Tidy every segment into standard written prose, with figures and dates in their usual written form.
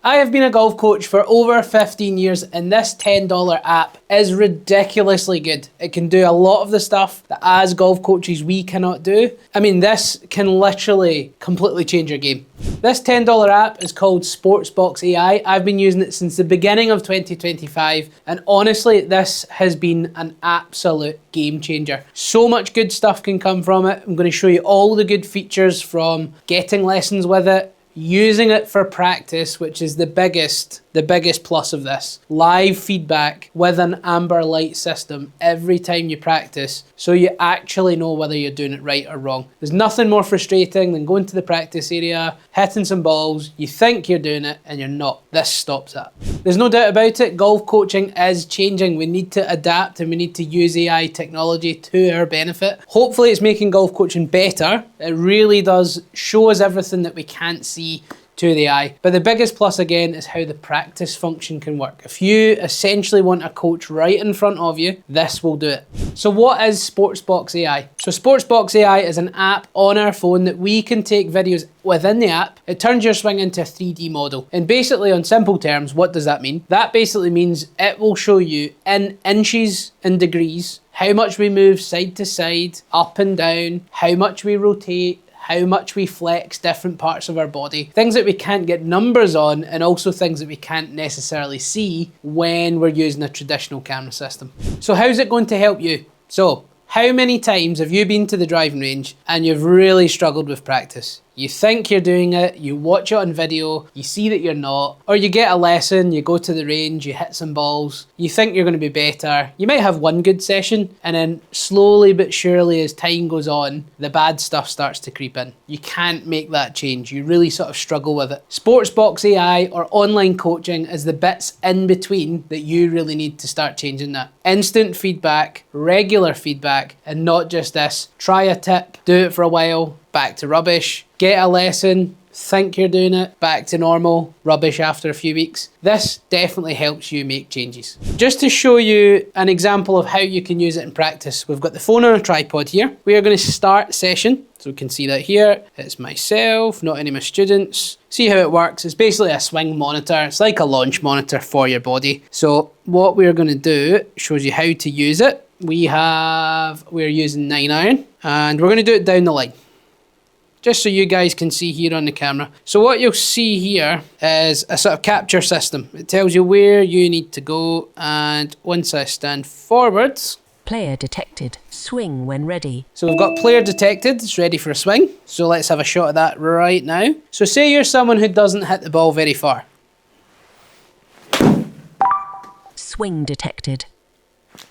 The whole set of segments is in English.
I have been a golf coach for over 15 years and this $10 app is ridiculously good. It can do a lot of the stuff that as golf coaches we cannot do. I mean, this can literally completely change your game. This $10 app is called Sportsbox AI. I've been using it since the beginning of 2025 and honestly this has been an absolute game changer. So much good stuff can come from it. I'm going to show you all the good features from getting lessons with it, using it for practice, which is the biggest plus of this. Live feedback with an amber light system every time you practice, so you actually know whether you're doing it right or wrong. There's nothing more frustrating than going to the practice area, hitting some balls, you think you're doing it and you're not. This stops that. There's no doubt about it, golf coaching is changing. We need to adapt and we need to use AI technology to our benefit. Hopefully it's making golf coaching better. It really does show us everything that we can't see to the eye. But the biggest plus again is how the practice function can work. If you essentially want a coach right in front of you, this will do it. So what is Sportsbox AI? So Sportsbox AI is an app on our phone that we can take videos within the app. It turns your swing into a 3D model. And basically on simple terms, what does that mean? That basically means it will show you in inches and degrees how much we move side to side, up and down, how much we rotate, how much we flex different parts of our body, things that we can't get numbers on and also things that we can't necessarily see when we're using a traditional camera system. So how's it going to help you? So how many times have you been to the driving range and you've really struggled with practice? You think you're doing it, you watch it on video, you see that you're not, or you get a lesson, you go to the range, you hit some balls, you think you're going to be better. You might have one good session and then slowly but surely as time goes on, the bad stuff starts to creep in. You can't make that change. You really sort of struggle with it. Sportsbox AI or online coaching is the bits in between that you really need to start changing that. Instant feedback, regular feedback, and not just this, try a tip, do it for a while, back to rubbish, get a lesson, think you're doing it, back to normal, rubbish after a few weeks. This definitely helps you make changes. Just to show you an example of how you can use it in practice, we've got the phone on a tripod here. We are going to start session. So we can see that here. It's myself, not any of my students. See how it works. It's basically a swing monitor. It's like a launch monitor for your body. So what we're going to do shows you how to use it. We're using 9-iron and we're going to do it down the line, just so you guys can see here on the camera. So what you'll see here is a sort of capture system. It tells you where you need to go, and once I stand forwards, player detected, swing when ready. So we've got player detected, it's ready for a swing. So let's have a shot of that right now. So say you're someone who doesn't hit the ball very far. Swing detected.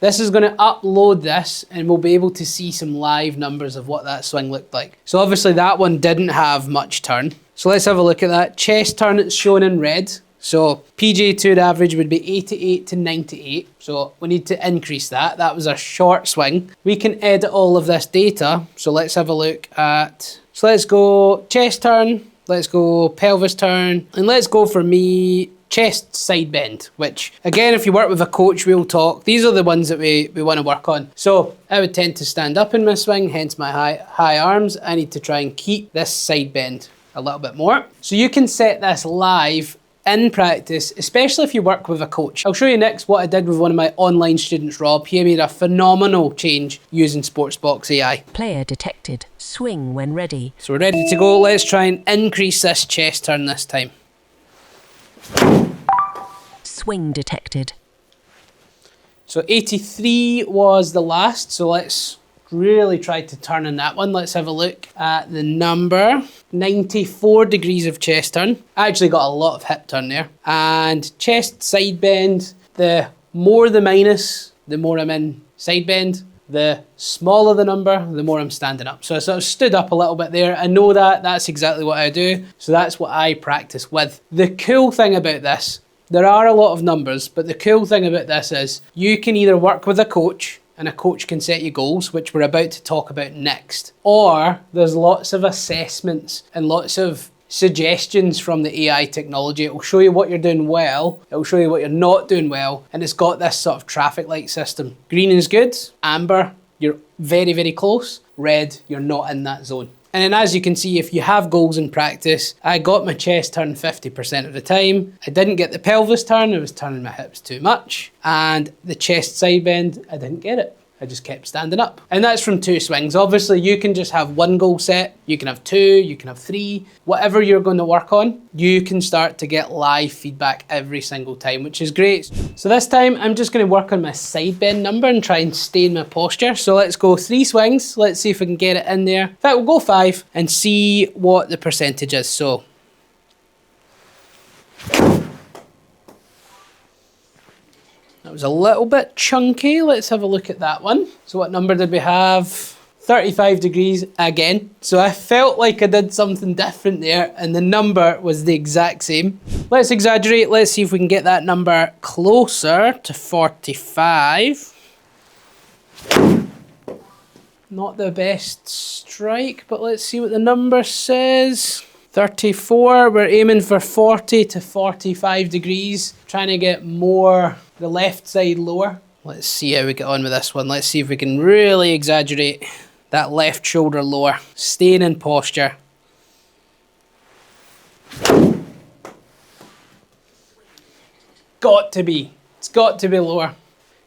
This is going to upload this and we'll be able to see some live numbers of what that swing looked like. So obviously that one didn't have much turn. So let's have a look at that. Chest turn, it's shown in red. So PGA Tour average would be 88 to 98. So we need to increase that. That was a short swing. We can edit all of this data. So let's have a look at, so let's go chest turn, let's go pelvis turn, and let's go for me chest side bend, which again, if you work with a coach, we'll talk. These are the ones that we want to work on. So I would tend to stand up in my swing, hence my high arms. I need to try and keep this side bend a little bit more. So you can set this live in practice, especially if you work with a coach. I'll show you next what I did with one of my online students, Rob. He made a phenomenal change using Sportsbox AI. Player detected, swing when ready. So we're ready to go. Let's try and increase this chest turn this time. Swing detected. So 83 was the last, so let's really try to turn in that one. Let's have a look at the number. 94 degrees of chest turn. I actually got a lot of hip turn there. And chest side bend, the more the minus, the more I'm in side bend. The smaller the number, the more I'm standing up. So I sort of stood up a little bit there. I know that's exactly what I do. So that's what I practice with. The cool thing about this, there are a lot of numbers, but the cool thing about this is you can either work with a coach and a coach can set you goals, which we're about to talk about next. Or there's lots of assessments and lots of suggestions from the AI technology. It will show you what you're doing well, it will show you what you're not doing well, and it's got this sort of traffic light system. Green is good, amber, you're very, very close, red, you're not in that zone. And then as you can see, if you have goals in practice, I got my chest turned 50% of the time. I didn't get the pelvis turn, I was turning my hips too much. And the chest side bend, I didn't get it. I just kept standing up. And that's from 2 swings. Obviously, you can just have 1 goal set, you can have 2, you can have 3. Whatever you're going to work on, you can start to get live feedback every single time, which is great. So this time, I'm just going to work on my side bend number and try and stay in my posture. So let's go 3 swings. Let's see if we can get it in there. In fact, we'll go 5 and see what the percentage is. So that was a little bit chunky. Let's have a look at that one. So what number did we have? 35 degrees again. So I felt like I did something different there and the number was the exact same. Let's exaggerate. Let's see if we can get that number closer to 45. Not the best strike, but let's see what the number says. 34, we're aiming for 40 to 45 degrees. Trying to get more, the left side lower. Let's see how we get on with this one. Let's see if we can really exaggerate that left shoulder lower. Staying in posture. Got to be. It's got to be lower.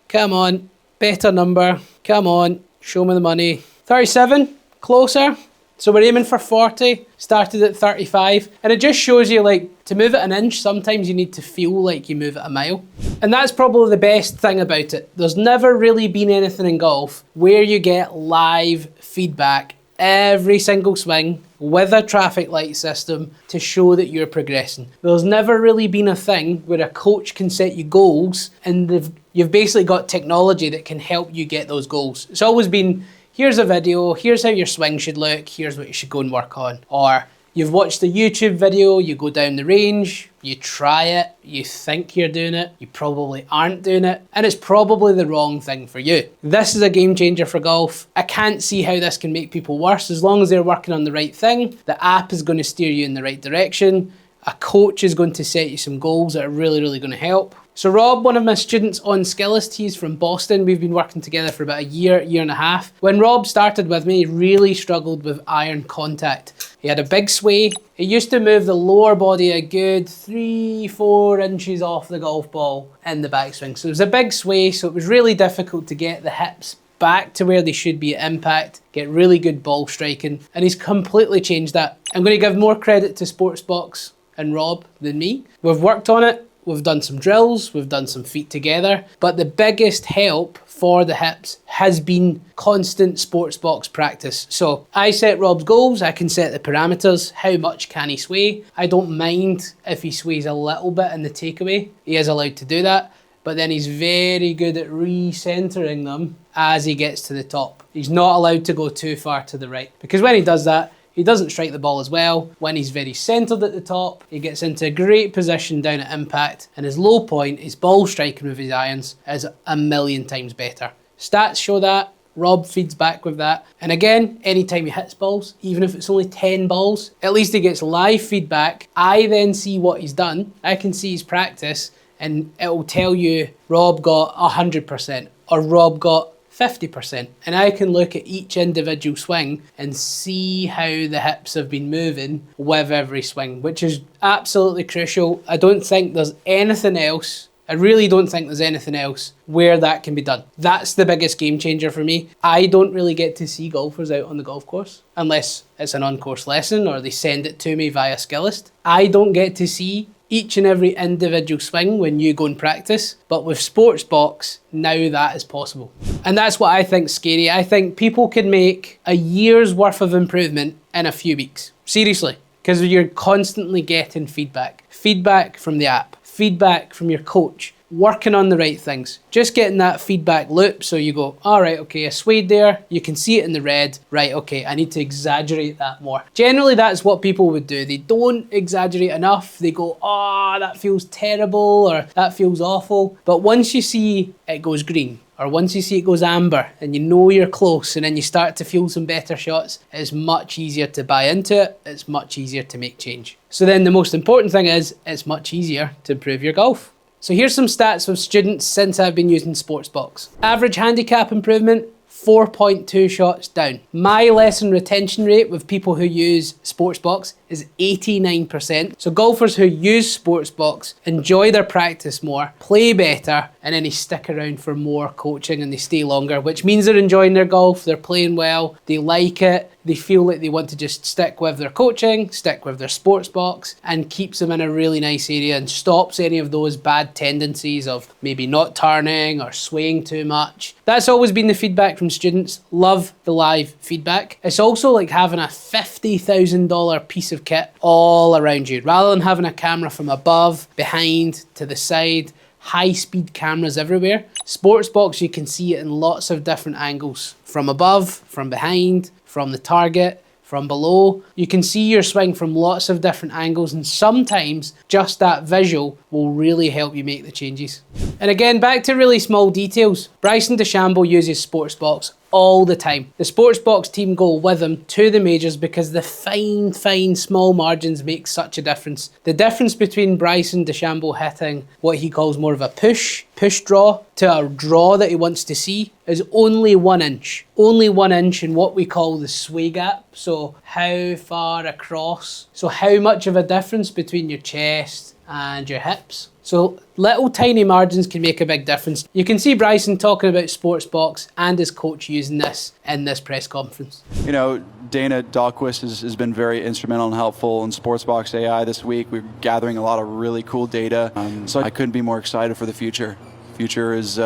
Come on. Better number. Come on. Show me the money. 37. Closer. So we're aiming for 40, started at 35, and it just shows you, like, to move it an inch, sometimes you need to feel like you move it a mile. And that's probably the best thing about it. There's never really been anything in golf where you get live feedback every single swing with a traffic light system to show that you're progressing. There's never really been a thing where a coach can set you goals and you've basically got technology that can help you get those goals. It's always been, here's a video, here's how your swing should look, here's what you should go and work on. Or you've watched a YouTube video, you go down the range, you try it, you think you're doing it, you probably aren't doing it, and it's probably the wrong thing for you. This is a game changer for golf. I can't see how this can make people worse. As long as they're working on the right thing, the app is going to steer you in the right direction. A coach is going to set you some goals that are really, really going to help. So Rob, one of my students on Skillist, he's from Boston. We've been working together for about a year and a half. When Rob started with me, he really struggled with iron contact. He had a big sway. He used to move the lower body a good 3-4 inches off the golf ball in the backswing. So it was a big sway, so it was really difficult to get the hips back to where they should be at impact, get really good ball striking, and he's completely changed that. I'm going to give more credit to Sportsbox and Rob than me. We've worked on it. We've done some drills, we've done some feet together, but the biggest help for the hips has been constant Sportsbox practice. So I set Rob's goals, I can set the parameters, how much can he sway. I don't mind if he sways a little bit in the takeaway, he is allowed to do that, but then he's very good at recentering them as he gets to the top. He's not allowed to go too far to the right, because when he does that, he doesn't strike the ball as well. When he's very centred at the top, he gets into a great position down at impact, and his low point, his ball striking with his irons, is a million times better. Stats show that. Rob feeds back with that. And again, anytime he hits balls, even if it's only 10 balls, at least he gets live feedback. I then see what he's done. I can see his practice, and it will tell you Rob got 100% or Rob got 50%, and I can look at each individual swing and see how the hips have been moving with every swing, which is absolutely crucial. I don't think there's anything else, I really don't think there's anything else where that can be done. That's the biggest game changer for me. I don't really get to see golfers out on the golf course unless it's an on-course lesson or they send it to me via Skillist. I don't get to see each and every individual swing when you go and practice, but with Sportsbox, now that is possible. And that's what I think's scary. I think people can make a year's worth of improvement in a few weeks. Seriously, because you're constantly getting feedback. Feedback from the app, feedback from your coach, working on the right things, just getting that feedback loop. So you go, all right, okay, I swayed there. You can see it in the red. Right, okay, I need to exaggerate that more. Generally, that's what people would do. They don't exaggerate enough. They go, oh, that feels terrible or that feels awful. But once you see it goes green, or once you see it goes amber and you know you're close and then you start to feel some better shots, it's much easier to buy into it. It's much easier to make change. So then the most important thing is it's much easier to improve your golf. So here's some stats of students since I've been using Sportsbox. Average handicap improvement, 4.2 shots down. My lesson retention rate with people who use Sportsbox is 89%. So golfers who use Sportsbox enjoy their practice more, play better, and then they stick around for more coaching and they stay longer, which means they're enjoying their golf, they're playing well, they like it, they feel like they want to just stick with their coaching, stick with their Sportsbox, and keeps them in a really nice area and stops any of those bad tendencies of maybe not turning or swaying too much. That's always been the feedback from students. Love the live feedback. It's also like having a $50,000 piece of kit all around you. Rather than having a camera from above, behind, to the side, high-speed cameras everywhere. Sportsbox, you can see it in lots of different angles. From above, from behind, from the target, from below. You can see your swing from lots of different angles, and sometimes just that visual will really help you make the changes. And again, back to really small details. Bryson DeChambeau uses Sportsbox all the time. The Sportsbox team go with him to the majors because the fine small margins make such a difference. The difference between Bryson DeChambeau hitting what he calls more of a push draw to a draw that he wants to see is only 1 inch. Only 1 inch in what we call the sway gap. So how far across? So how much of a difference between your chest and your hips? So little tiny margins can make a big difference. You can see Bryson talking about Sportsbox and his coach using this in this press conference. You know, Dana Dahlquist has been very instrumental and helpful in Sportsbox AI this week. We're gathering a lot of really cool data. So I couldn't be more excited for the future. Future is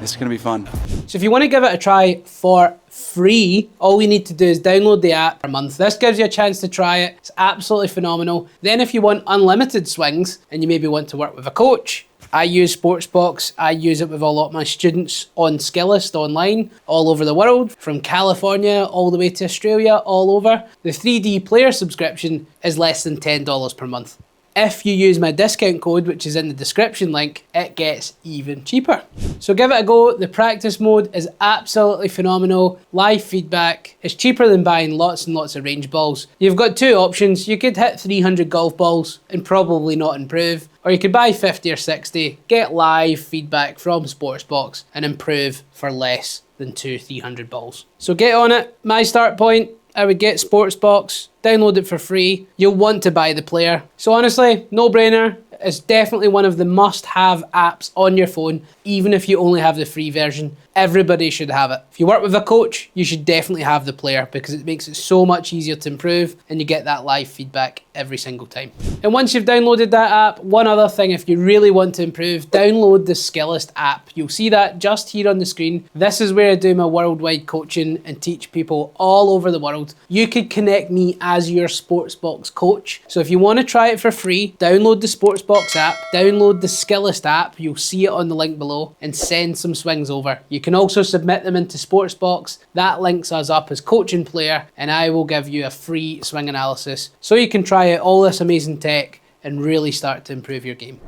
it's going to be fun. So if you want to give it a try for free, all you need to do is download the app for a month. This gives you a chance to try it. It's absolutely phenomenal. Then if you want unlimited swings and you maybe want to work with a coach, I use Sportsbox. I use it with a lot of my students on Skillist online all over the world, from California all the way to Australia, all over. The 3D player subscription is less than $10 per month. If you use my discount code, which is in the description link, it gets even cheaper. So give it a go. The practice mode is absolutely phenomenal. Live feedback. It's cheaper than buying lots and lots of range balls. You've got two options. You could hit 300 golf balls and probably not improve, or you could buy 50 or 60, get live feedback from Sportsbox and improve for less than 300 balls. So get on it. My start point, I would get Sportsbox, download it for free. You'll want to buy the player. So honestly, no brainer. It's definitely one of the must-have apps on your phone, even if you only have the free version. Everybody should have it. If you work with a coach, you should definitely have the player because it makes it so much easier to improve and you get that live feedback every single time. And once you've downloaded that app, one other thing, if you really want to improve, download the Skillist app. You'll see that just here on the screen. This is where I do my worldwide coaching and teach people all over the world. You could connect me as your Sportsbox coach. So if you want to try it for free, download the Sportsbox app, download the Skillist app, you'll see it on the link below, and send some swings over. You can also submit them into Sportsbox. That links us up as coach and player, and I will give you a free swing analysis so you can try out all this amazing tech and really start to improve your game.